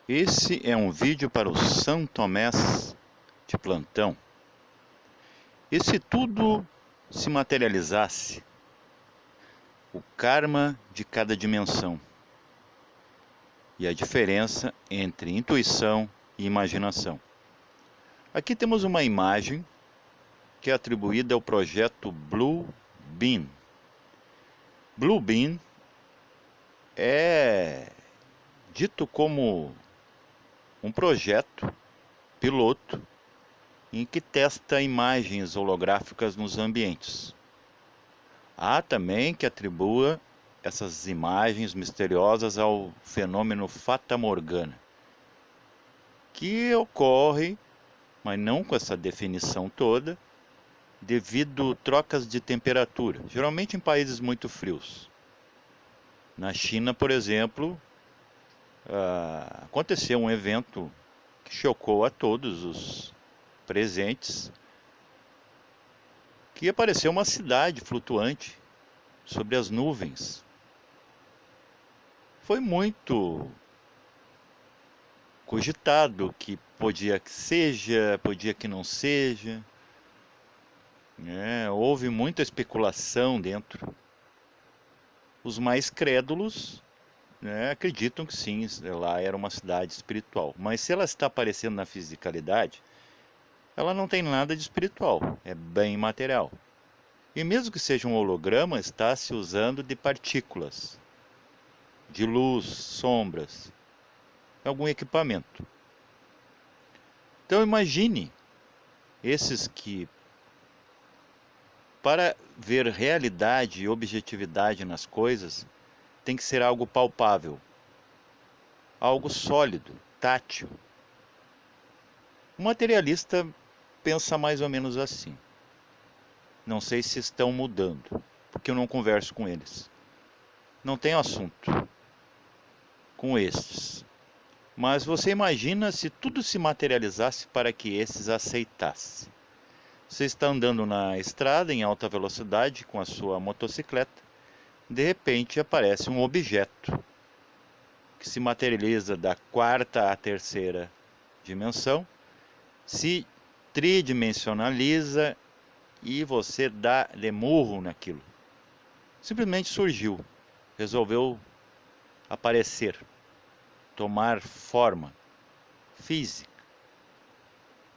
Esse é um vídeo para os São Tomés de plantão. E se tudo se materializasse, o karma de cada dimensão e a diferença entre intuição e imaginação. Aqui temos uma imagem que é atribuída ao projeto Blue Beam. Blue Beam é dito como um projeto piloto em que testa imagens holográficas nos ambientes. Há também que atribua essas imagens misteriosas ao fenômeno Fata Morgana, que ocorre, mas não com essa definição toda, devido a trocas de temperatura, geralmente em países muito frios. Na China, por exemplo, aconteceu um evento que chocou a todos os presentes, que apareceu uma cidade flutuante sobre as nuvens. Foi muito cogitado que podia que seja, podia que não seja. Houve muita especulação dentro. Os mais crédulos, acreditam que sim, lá era uma cidade espiritual. Mas se ela está aparecendo na fisicalidade, ela não tem nada de espiritual, é bem material. E mesmo que seja um holograma, está se usando de partículas, de luz, sombras, algum equipamento. Então imagine esses que, para ver realidade e objetividade nas coisas, tem que ser algo palpável, algo sólido, tátil. O materialista pensa mais ou menos assim. Não sei se estão mudando, porque eu não converso com eles. Não tenho assunto com estes. Mas você imagina se tudo se materializasse para que esses aceitassem. Você está andando na estrada em alta velocidade com a sua motocicleta. De repente aparece um objeto que se materializa da quarta à terceira dimensão, se tridimensionaliza e você dá de murro naquilo. Simplesmente surgiu, resolveu aparecer, tomar forma física.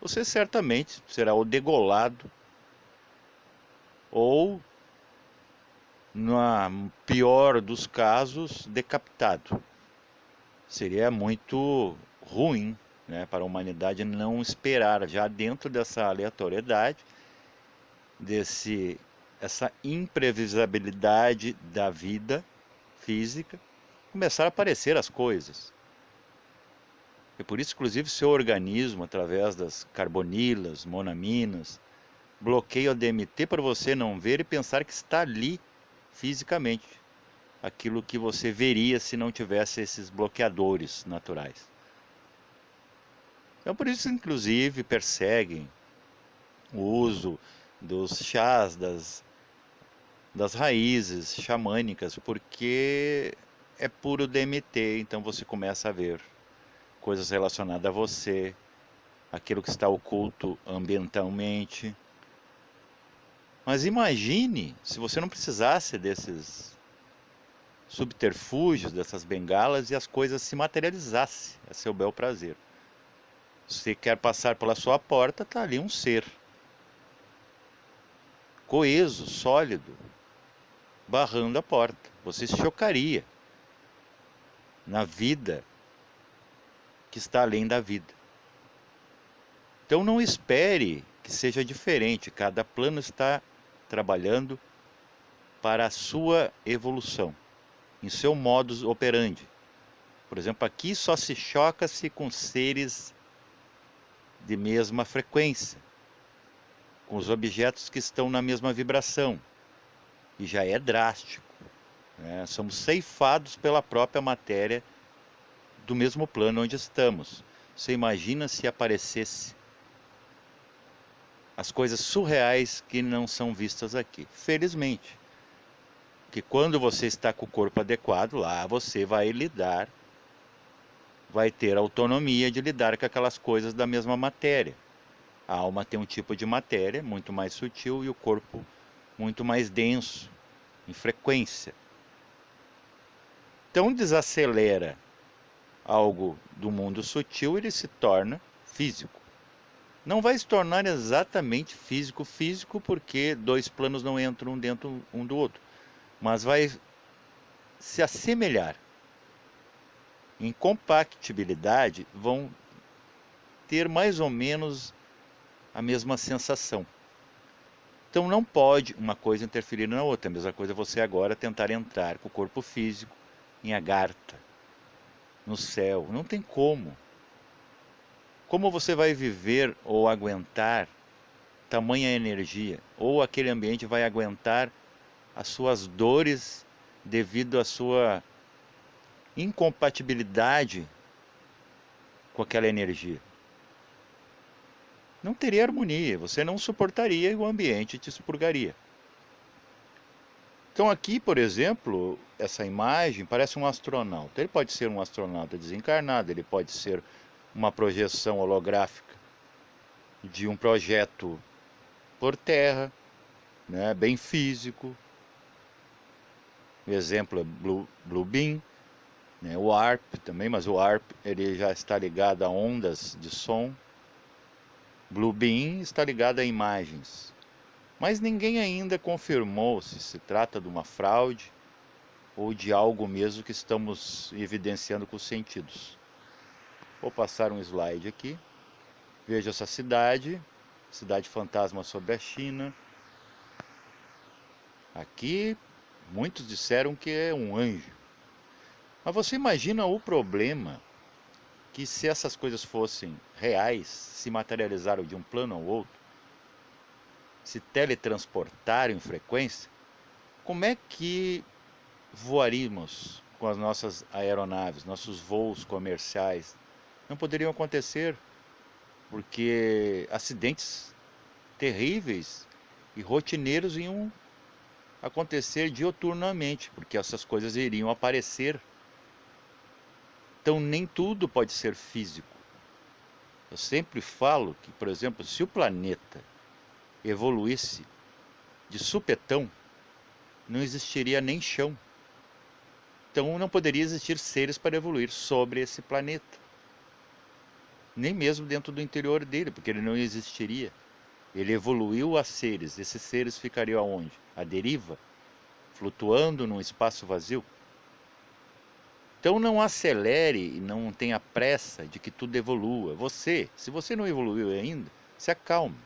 Você certamente será ou degolado ou, no pior dos casos, decapitado. Seria muito ruim, para a humanidade não esperar, já dentro dessa aleatoriedade, essa imprevisibilidade da vida física, começar a aparecer as coisas. E por isso, inclusive, seu organismo, através das carbonilas, monaminas, bloqueia o DMT para você não ver e pensar que está ali fisicamente. Aquilo que você veria se não tivesse esses bloqueadores naturais. Então por isso, inclusive, perseguem o uso dos chás, das raízes xamânicas, porque é puro DMT, então você começa a ver coisas relacionadas a você, aquilo que está oculto ambientalmente. Mas imagine se você não precisasse desses subterfúgios, dessas bengalas, e as coisas se materializassem a seu bel prazer. Você quer passar pela sua porta, está ali um ser coeso, sólido, barrando a porta. Você se chocaria na vida que está além da vida. Então não espere que seja diferente. Cada plano está trabalhando para a sua evolução, em seu modus operandi. Por exemplo, aqui só se choca-se com seres de mesma frequência, com os objetos que estão na mesma vibração. E já é drástico. Somos ceifados pela própria matéria do mesmo plano onde estamos. Você imagina se aparecesse as coisas surreais que não são vistas aqui. Felizmente, que quando você está com o corpo adequado, lá você vai lidar vai ter autonomia de lidar com aquelas coisas da mesma matéria. A alma tem um tipo de matéria muito mais sutil e o corpo muito mais denso, em frequência. Então desacelera algo do mundo sutil, ele se torna físico. Não vai se tornar exatamente físico, porque dois planos não entram dentro um do outro, mas vai se assemelhar. Em compactibilidade, vão ter mais ou menos a mesma sensação. Então não pode uma coisa interferir na outra. A mesma coisa é você agora tentar entrar com o corpo físico em Agartha, no céu. Não tem como. Como você vai viver ou aguentar tamanha energia? Ou aquele ambiente vai aguentar as suas dores devido à sua incompatibilidade com aquela energia? Não teria harmonia, você não suportaria e o ambiente te expurgaria. Então aqui, por exemplo, essa imagem parece um astronauta. Ele pode ser um astronauta desencarnado, ele pode ser uma projeção holográfica de um projeto por terra, né, bem físico. O exemplo é Blue Beam, né, o ARP também, mas o ARP ele já está ligado a ondas de som. Blue Beam está ligado a imagens. Mas ninguém ainda confirmou se se trata de uma fraude ou de algo mesmo que estamos evidenciando com os sentidos. Vou passar um slide aqui. Veja essa cidade fantasma sobre a China. Aqui, muitos disseram que é um anjo. Mas você imagina o problema que se essas coisas fossem reais, se materializaram de um plano ao outro, se teletransportaram em frequência, como é que voaríamos com as nossas aeronaves, nossos voos comerciais? Não poderiam acontecer, porque acidentes terríveis e rotineiros iam acontecer dioturnamente, porque essas coisas iriam aparecer. Então nem tudo pode ser físico. Eu sempre falo que, por exemplo, se o planeta evoluísse de supetão, não existiria nem chão. Então não poderia existir seres para evoluir sobre esse planeta. Nem mesmo dentro do interior dele, porque ele não existiria. Ele evoluiu a seres. Esses seres ficariam aonde? À deriva? Flutuando num espaço vazio? Então não acelere e não tenha pressa de que tudo evolua. Se você não evoluiu ainda, se acalme.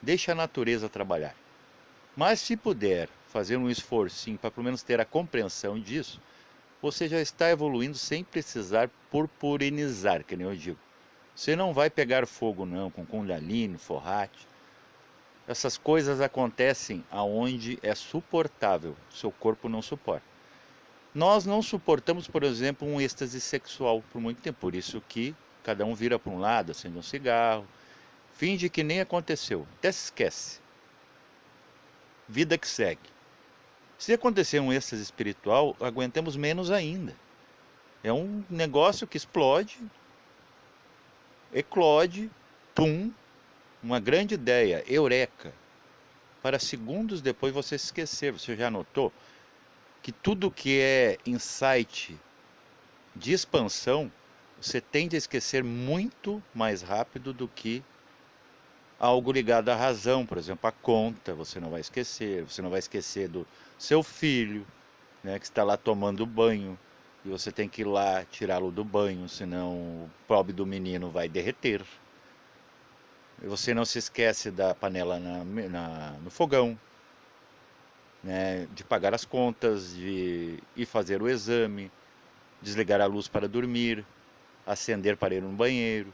Deixe a natureza trabalhar. Mas se puder fazer um esforcinho para pelo menos ter a compreensão disso, você já está evoluindo sem precisar purpurinizar, que nem eu digo. Você não vai pegar fogo não, com Kundalini, Forrate. Essas coisas acontecem aonde é suportável, seu corpo não suporta. Nós não suportamos, por exemplo, um êxtase sexual por muito tempo, por isso que cada um vira para um lado, acende um cigarro, finge que nem aconteceu, até se esquece. Vida que segue. Se acontecer um êxtase espiritual, aguentamos menos ainda. É um negócio que explode, eclode, pum, uma grande ideia, eureka. Para segundos depois você se esquecer. Você já notou que tudo que é insight de expansão, você tende a esquecer muito mais rápido do que algo ligado à razão. Por exemplo, a conta, você não vai esquecer do seu filho, né, que está lá tomando banho, e você tem que ir lá tirá-lo do banho, senão o pobre do menino vai derreter. E você não se esquece da panela no fogão, né, de pagar as contas, de ir fazer o exame, desligar a luz para dormir, acender para ir no banheiro,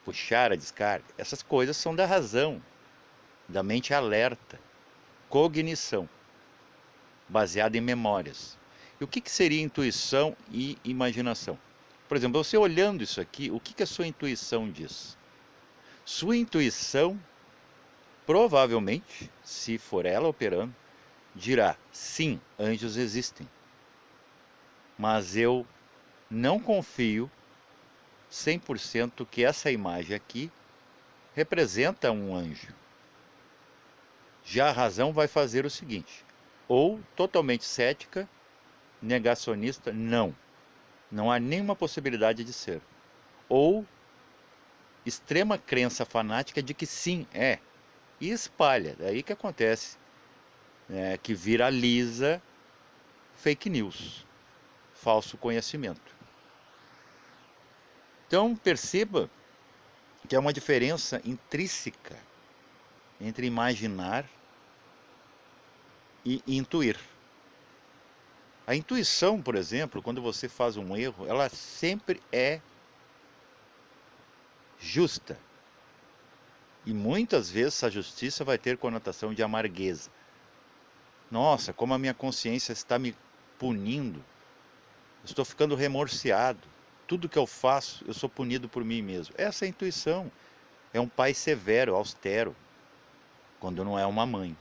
puxar a descarga. Essas coisas são da razão, da mente alerta, cognição, baseada em memórias. E o que seria intuição e imaginação? Por exemplo, você olhando isso aqui, o que a sua intuição diz? Sua intuição, provavelmente, se for ela operando, dirá: sim, anjos existem. Mas eu não confio 100% que essa imagem aqui representa um anjo. Já a razão vai fazer o seguinte: ou totalmente cética, negacionista, não há nenhuma possibilidade de ser. Ou extrema crença fanática de que sim, é. E espalha, daí que acontece, né, que viraliza fake news, falso conhecimento. Então perceba que é uma diferença intrínseca entre imaginar e intuir. A intuição, por exemplo, quando você faz um erro, ela sempre é justa. E muitas vezes a justiça vai ter conotação de amargueza. Nossa, como a minha consciência está me punindo. Eu estou ficando remorseado. Tudo que eu faço, eu sou punido por mim mesmo. Essa é a intuição. É um pai severo, austero, quando não é uma mãe.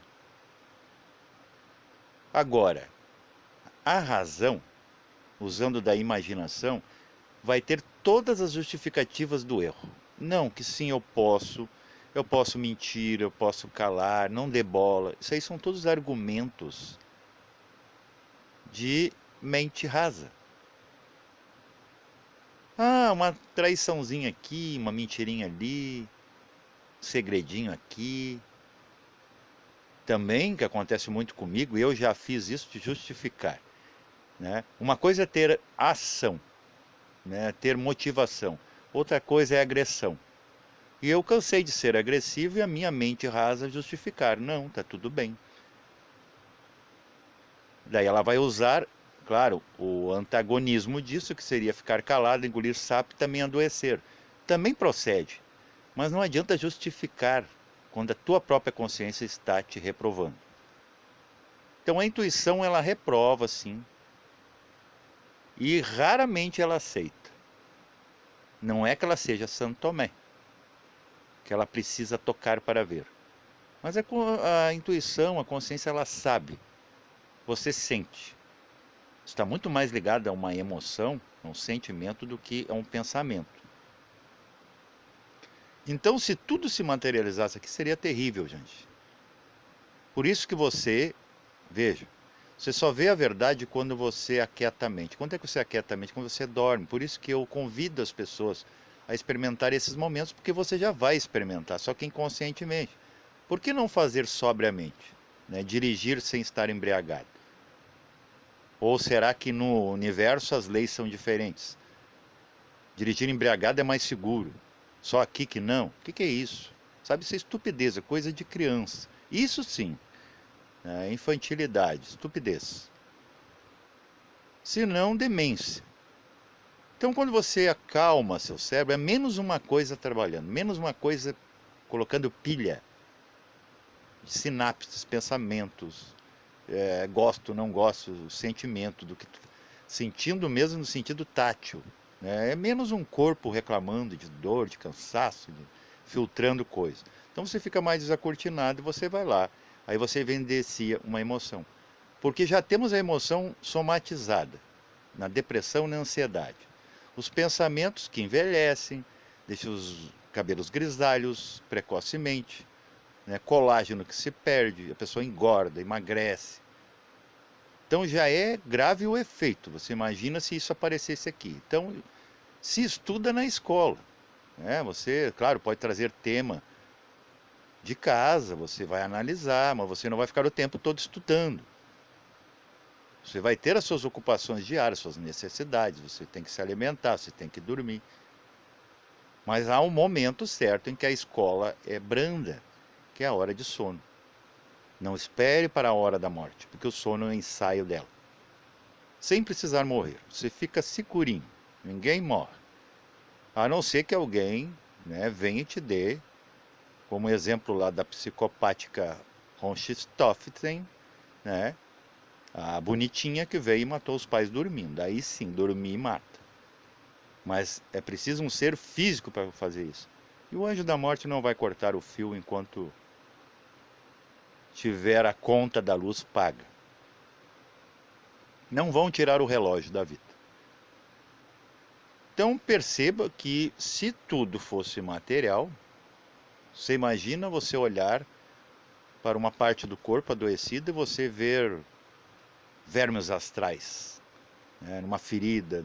Agora, a razão, usando da imaginação, vai ter todas as justificativas do erro. Não, que sim, eu posso mentir, eu posso calar, não dê bola. Isso aí são todos argumentos de mente rasa. Ah, uma traiçãozinha aqui, uma mentirinha ali, um segredinho aqui. Também, que acontece muito comigo, e eu já fiz isso de justificar, né? Uma coisa é ter ação, né? Ter motivação. Outra coisa é agressão. E eu cansei de ser agressivo e a minha mente rasa justificar. Não, tá tudo bem. Daí ela vai usar, claro, o antagonismo disso, que seria ficar calado, engolir sapo e também adoecer. Também procede, mas não adianta justificar quando a tua própria consciência está te reprovando. Então a intuição, ela reprova, sim, e raramente ela aceita. Não é que ela seja Santo Tomé, que ela precisa tocar para ver. Mas a intuição, a consciência, ela sabe. Você sente. Está muito mais ligado a uma emoção, a um sentimento, do que a um pensamento. Então, se tudo se materializasse aqui, seria terrível, gente. Por isso que veja, você só vê a verdade quando você aquieta a mente. Quando é que você aquieta a mente? Quando você dorme. Por isso que eu convido as pessoas a experimentar esses momentos, porque você já vai experimentar, só que inconscientemente. Por que não fazer sobriamente, né? Dirigir sem estar embriagado? Ou será que no universo as leis são diferentes? Dirigir embriagado é mais seguro. Só aqui que não? O que é isso? Sabe, isso é estupidez, é coisa de criança. Isso sim, é infantilidade, estupidez. Se não, demência. Então, quando você acalma seu cérebro, é menos uma coisa trabalhando, menos uma coisa colocando pilha de sinapses, pensamentos, gosto, não gosto, sentimento, do que sentindo mesmo no sentido tátil. Né? É menos um corpo reclamando de dor, de cansaço, filtrando coisas. Então você fica mais desacortinado e você vai lá. Aí você evidencia uma emoção. Porque já temos a emoção somatizada, na depressão e na ansiedade. Os pensamentos que envelhecem, deixam os cabelos grisalhos precocemente, né? Colágeno que se perde, a pessoa engorda, emagrece. Então já é grave o efeito. Você imagina se isso aparecesse aqui. Então se estuda na escola, né? Você, claro, pode trazer tema de casa, você vai analisar, mas você não vai ficar o tempo todo estudando. Você vai ter as suas ocupações diárias, suas necessidades, você tem que se alimentar, você tem que dormir. Mas há um momento certo em que a escola é branda, que é a hora de sono. Não espere para a hora da morte, porque o sono é o ensaio dela. Sem precisar morrer, você fica securinho, ninguém morre. A não ser que alguém, né, venha e te dê, como exemplo lá da psicopática Ronchistoften, né, a bonitinha que veio e matou os pais dormindo. Aí sim, dormir e mata. Mas é preciso um ser físico para fazer isso. E o anjo da morte não vai cortar o fio enquanto tiver a conta da luz paga. Não vão tirar o relógio da vida. Então perceba que se tudo fosse material, você imagina você olhar para uma parte do corpo adoecida e você ver vermes astrais, né, numa ferida,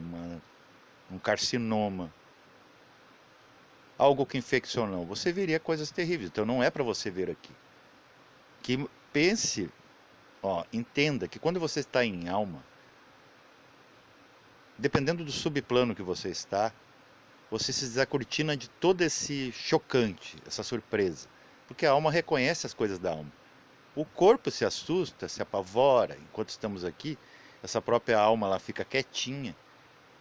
num carcinoma, algo que infeccionou, você veria coisas terríveis. Então não é para você ver aqui. Que pense, ó, entenda que quando você está em alma, dependendo do subplano que você está, você se descortina de todo esse chocante, essa surpresa. Porque a alma reconhece as coisas da alma. O corpo se assusta, se apavora. Enquanto estamos aqui, essa própria alma ela fica quietinha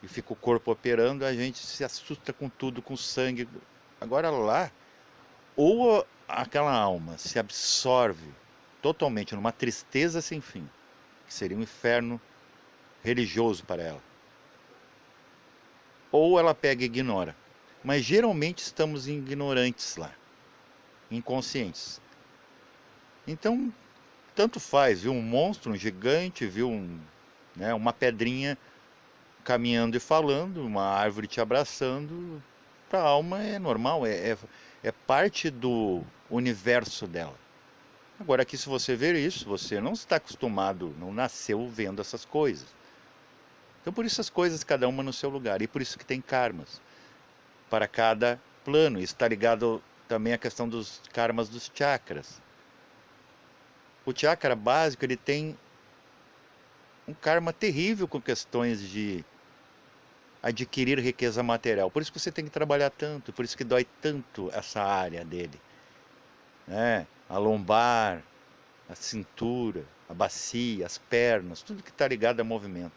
e fica o corpo operando, a gente se assusta com tudo, com sangue. Agora lá, ou aquela alma se absorve totalmente numa tristeza sem fim, que seria um inferno religioso para ela, ou ela pega e ignora. Mas geralmente estamos ignorantes lá, inconscientes. Então, tanto faz, viu um monstro, um gigante, viu uma pedrinha caminhando e falando, uma árvore te abraçando, para a alma é normal, é parte do universo dela. Agora aqui, se você ver isso, você não está acostumado, não nasceu vendo essas coisas. Então por isso as coisas, cada uma no seu lugar, e por isso que tem karmas para cada plano. Isso está ligado também à questão dos karmas dos chakras. O chakra básico, ele tem um karma terrível com questões de adquirir riqueza material. Por isso que você tem que trabalhar tanto, por isso que dói tanto essa área dele, né? A lombar, a cintura, a bacia, as pernas, tudo que está ligado a movimento.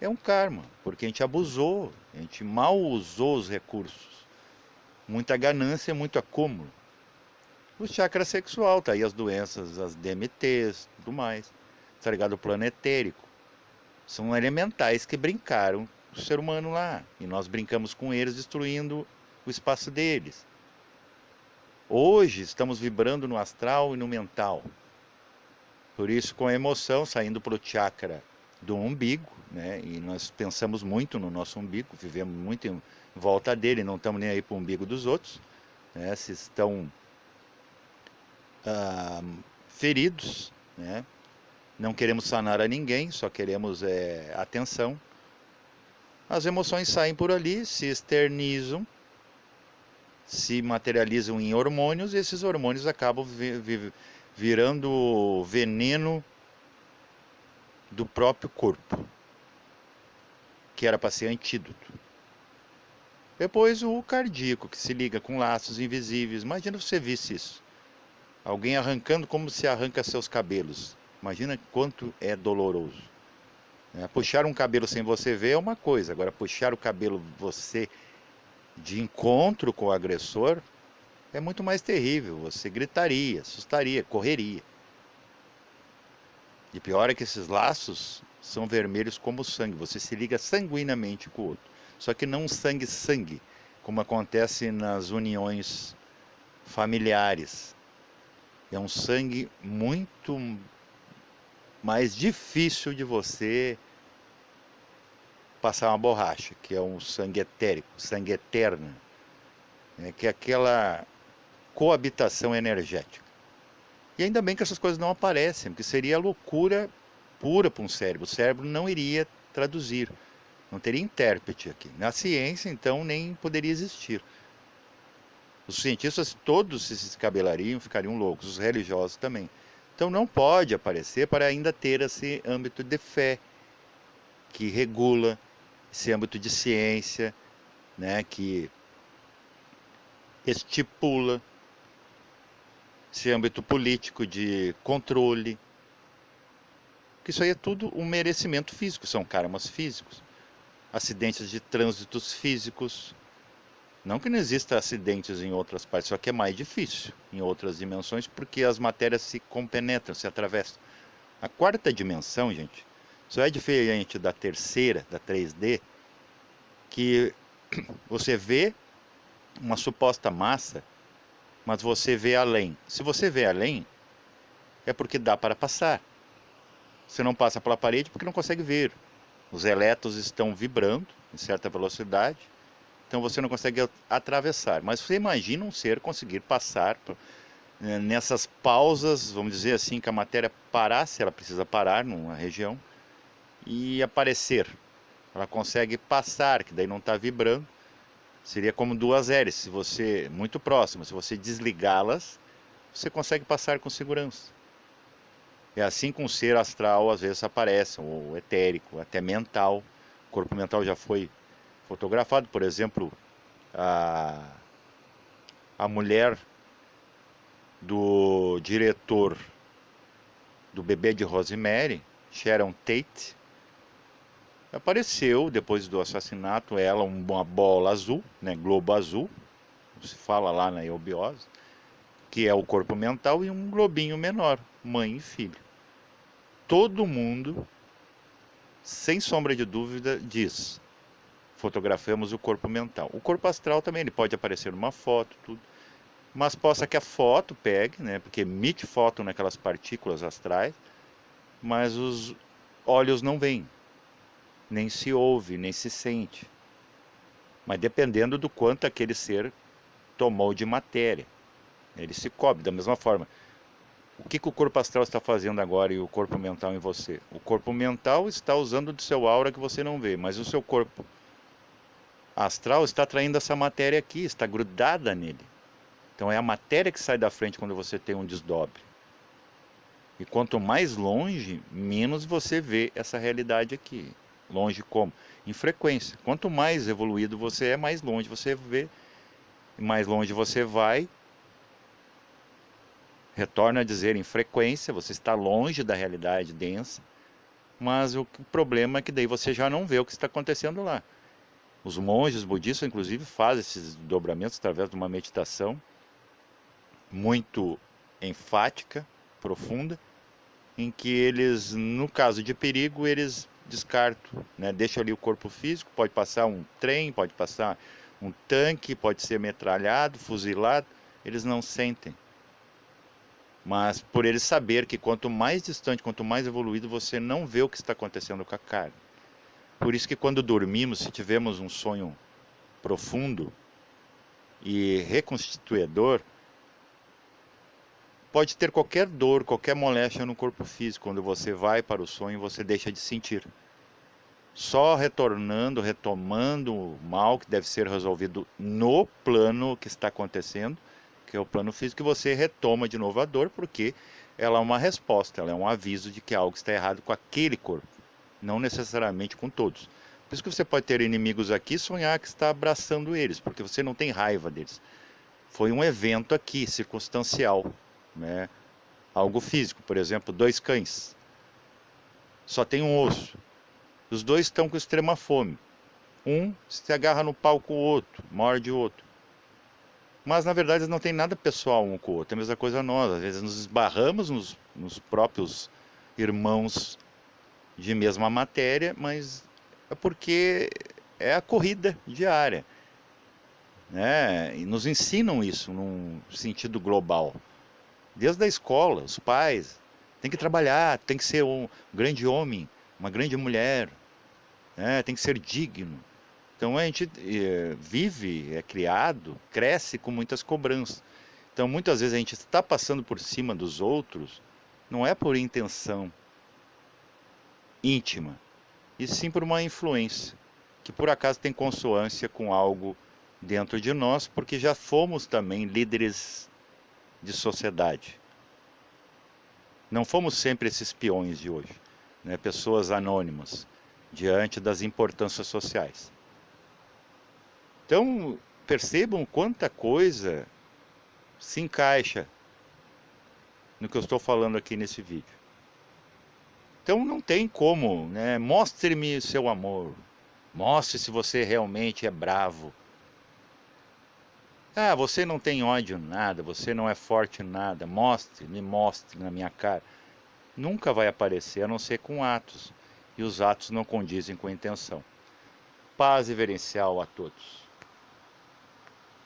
É um karma, porque a gente abusou, a gente mal usou os recursos. Muita ganância, muito acúmulo. O chakra sexual, tá aí as doenças, as DMTs, tudo mais. Está ligado ao plano etérico. São elementais que brincaram com o ser humano lá. E nós brincamos com eles, destruindo o espaço deles. Hoje estamos vibrando no astral e no mental. Por isso, com a emoção, saindo para o chakra do umbigo, né? E nós pensamos muito no nosso umbigo, vivemos muito em volta dele, não estamos nem aí para o umbigo dos outros, né? Se estão feridos, né? Não queremos sanar a ninguém, só queremos atenção. As emoções saem por ali, se externizam, se materializam em hormônios, e esses hormônios acabam virando veneno do próprio corpo, que era para ser antídoto. Depois o cardíaco, que se liga com laços invisíveis. Imagina se você visse isso. Alguém arrancando como se arranca seus cabelos. Imagina quanto é doloroso. Puxar um cabelo sem você ver é uma coisa. Agora, puxar o cabelo você de encontro com o agressor é muito mais terrível. Você gritaria, assustaria, correria. E pior é que esses laços são vermelhos como sangue. Você se liga sanguinamente com o outro. Só que não sangue-sangue, como acontece nas uniões familiares. É um sangue muito mais difícil de você passar uma borracha, que é um sangue etérico, sangue eterno, né? Que é aquela coabitação energética. E ainda bem que essas coisas não aparecem, porque seria loucura pura para um cérebro. O cérebro não iria traduzir, não teria intérprete aqui. Na ciência, então, nem poderia existir. Os cientistas todos se descabelariam, ficariam loucos, os religiosos também. Então não pode aparecer para ainda ter esse âmbito de fé, que regula, esse âmbito de ciência, né, que estipula, esse âmbito político de controle. Que isso aí é tudo um merecimento físico, são karmas físicos. Acidentes de trânsitos físicos. Não que não exista acidentes em outras partes, só que é mais difícil em outras dimensões, porque as matérias se compenetram, se atravessam. A quarta dimensão, gente, só é diferente da terceira, da 3D, que você vê uma suposta massa, mas você vê além. Se você vê além, é porque dá para passar. Você não passa pela parede porque não consegue ver. Os elétrons estão vibrando em certa velocidade, então você não consegue atravessar. Mas você imagina um ser conseguir passar nessas pausas, vamos dizer assim, que a matéria parasse, ela precisa parar numa região, e aparecer. Ela consegue passar, que daí não está vibrando. Seria como duas hélices, se você, muito próximas, se você desligá-las, você consegue passar com segurança. É assim com o ser astral às vezes aparece, ou etérico, até mental. O corpo mental já foi fotografado, por exemplo, a mulher do diretor do Bebê de Rosemary, Sharon Tate, apareceu depois do assassinato, ela uma bola azul, né, globo azul, se fala lá na eubiose, que é o corpo mental, e um globinho menor, mãe e filho. Todo mundo, sem sombra de dúvida, diz: fotografamos o corpo mental. O corpo astral também, ele pode aparecer numa foto, tudo. Mas possa que a foto pegue, né, porque emite fóton naquelas partículas astrais, mas os olhos não veem, nem se ouve, nem se sente. Mas dependendo do quanto aquele ser tomou de matéria, ele se cobre da mesma forma. O que o corpo astral está fazendo agora e o corpo mental em você? O corpo mental está usando do seu aura que você não vê, mas o seu corpo astral está atraindo essa matéria aqui, está grudada nele. Então é a matéria que sai da frente quando você tem um desdobre. E quanto mais longe, menos você vê essa realidade aqui. Longe como? Em frequência. Quanto mais evoluído você é, mais longe você vê. E mais longe você vai. Retorna a dizer, em frequência, você está longe da realidade densa. Mas o problema é que daí você já não vê o que está acontecendo lá. Os monges budistas, inclusive, fazem esses dobramentos através de uma meditação muito enfática, profunda, em que eles, no caso de perigo, eles descartam, né? Deixam ali o corpo físico, pode passar um trem, pode passar um tanque, pode ser metralhado, fuzilado, eles não sentem. Mas por eles saber que quanto mais distante, quanto mais evoluído, você não vê o que está acontecendo com a carne. Por isso que quando dormimos, se tivermos um sonho profundo e reconstituidor, pode ter qualquer dor, qualquer moléstia no corpo físico. Quando você vai para o sonho, você deixa de sentir. Só retornando, retomando o mal que deve ser resolvido no plano que está acontecendo, que é o plano físico, que você retoma de novo a dor, porque ela é uma resposta, ela é um aviso de que algo está errado com aquele corpo, não necessariamente com todos. Por isso que você pode ter inimigos aqui e sonhar que está abraçando eles, porque você não tem raiva deles. Foi um evento aqui, circunstancial, né? Algo físico, por exemplo, dois cães. Só tem um osso. Os dois estão com extrema fome. Um se agarra no pau com o outro, morde o outro. Mas na verdade não tem nada pessoal um com o outro. É a mesma coisa nós. Às vezes nos esbarramos nos próprios irmãos de mesma matéria, mas é porque é a corrida diária, né? E nos ensinam isso num sentido global. Desde a escola, os pais tem que trabalhar, tem que ser um grande homem, uma grande mulher, né? Tem que ser digno. Então a gente vive, é criado, cresce com muitas cobranças. Então muitas vezes a gente está passando por cima dos outros, não é por intenção íntima, e sim por uma influência, que por acaso tem consonância com algo dentro de nós, porque já fomos também líderes de sociedade. Não fomos sempre esses peões de hoje, né? Pessoas anônimas diante das importâncias sociais. Então, percebam quanta coisa se encaixa no que eu estou falando aqui nesse vídeo. Então, não tem como, né? Mostre-me seu amor. Mostre se você realmente é bravo. Ah, você não tem ódio nada, você não é forte nada. Me mostre na minha cara. Nunca vai aparecer, a não ser com atos. E os atos não condizem com a intenção. Paz e verencial a todos.